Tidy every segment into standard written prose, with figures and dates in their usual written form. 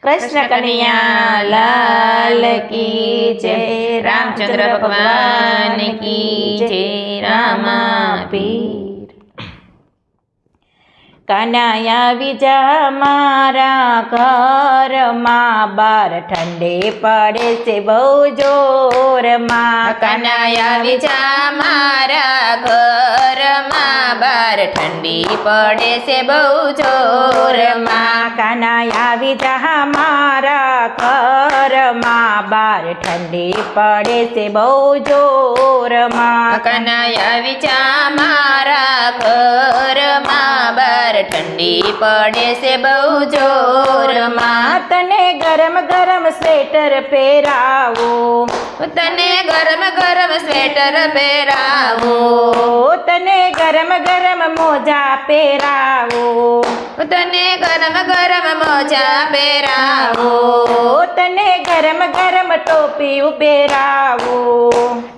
कृष्ण कन्हैया लाल की जय। रामचंद्र भगवान की जय। रामा पीर। कन्हैया विजा मारा घर माँ बार ठंडे पड़े से बहु जोर माँ। कन्हैया विजा मारा घर माँ बार ठंडी पड़े से बहु जोर माँ। कन्हैया विजा मारा घर माँ बार ठंडी पड़े से बहु जोर माँ। कन्हैया विजा मारा घर माँ बार ठंडी पड़े से बहु जोर माँ। तने गरम गरम स्वेटर पहरावो, तने गरम गरम स्वेटर पहरावो, तने गरम गरम मोजा पहरावो, तने गरम गरम मोजा पहरावो, तने गरम गरम टोपी पहरावो,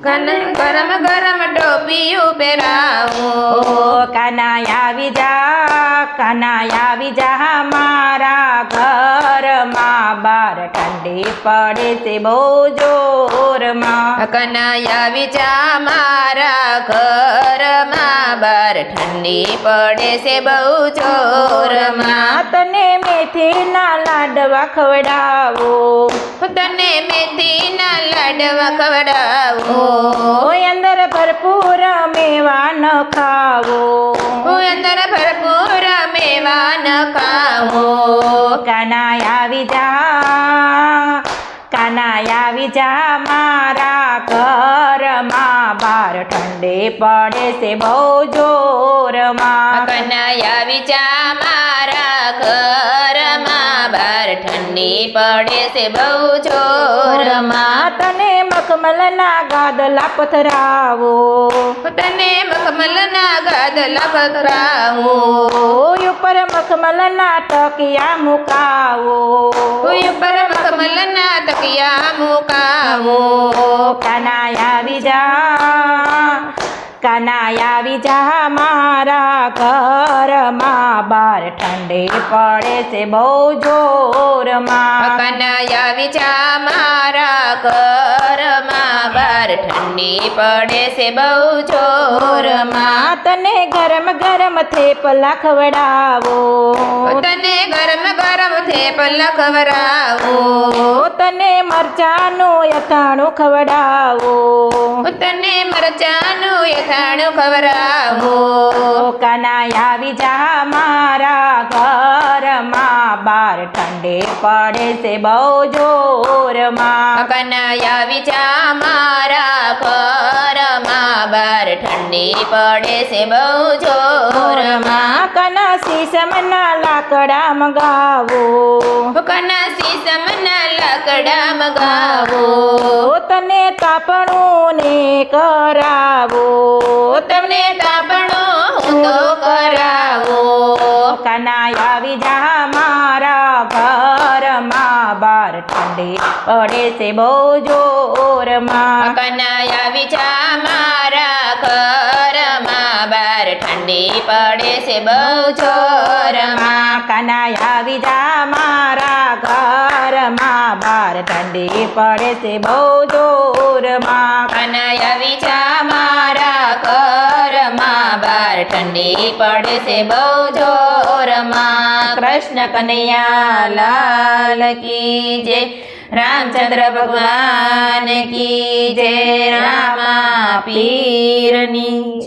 गरम गरम टोपी पहरावो। कन्हैया विजा, कन्हैया विजा मारा घर माँ बार ठंडी पड़े से बहु जोर माँ। कन्हैया विजा मारा घर माँ बार ठंडी पड़े से बहु जोर माँ। तने मेथी ना लाडवा खवડાવો, तने मेथी ना लाडवा खवડાવો, अंदर भरपूर मेवा न खावो, अंदर भरपूर मेवा न खावो। कन्हैया विजा, कन्हैया विजा मारा घर माँ बार ठंडे पड़े से बहु जोर माँ। कन्हैया विजा मारा घर माँ बार ठंडी पड़े से बहु जोर माँ। तने मखमल ना गादला पथरावो, तने मखमल ना गादला पथरावो, ऊपर मखमल ना तकिया मुकावो, ऊपर मखमल ना तकिया मुकावो। कन्हैया विजा, कन्हैया विजा मारा घर माँ बार ठंडे पड़े से बहु जोर माँ। कन्हैया विजा मारा घर माँ बार ठंडी पड़े से बहु जोर माँ। तने गरम गरम थेपला खवડાવો, तने गरम गरम थेपला खवડાવો, तने मरचाનું અથાણું ખવડાવો, तने मरचाનું અથાણું ખવડાવો। કન્હૈયા વિજા મારા घर माँ बार ठंडे पड़े से बहु जोर माँ। कन्हैया विजा मारा घर माँ बार ठंडी पड़े से बहु जोर माँ। कना शीशम ना लाकड़ा मंगावो, कना शीशम ना लाकड़ा मंगावो, तने तापणું ને કરાવો, तने तापणो तो करावो। कन्हैया विजा मारा घर माँ बार ठंडी पड़े से बहु जोर माँ। कन्हैया विजा मारा घर माँ बार ठंडी पड़े से बहु जोर माँ। कन्हैया विजा मारा घर माँ बार ठंडी पड़े से बहु जोर माँ। कन्हैया विजा मारा घर माँ बार ठंडी पड़े से बहु जोर माँ। कृष्ण कन्हैया लाल की जय। रामचंद्र भगवान की जय। रामा पीरनी।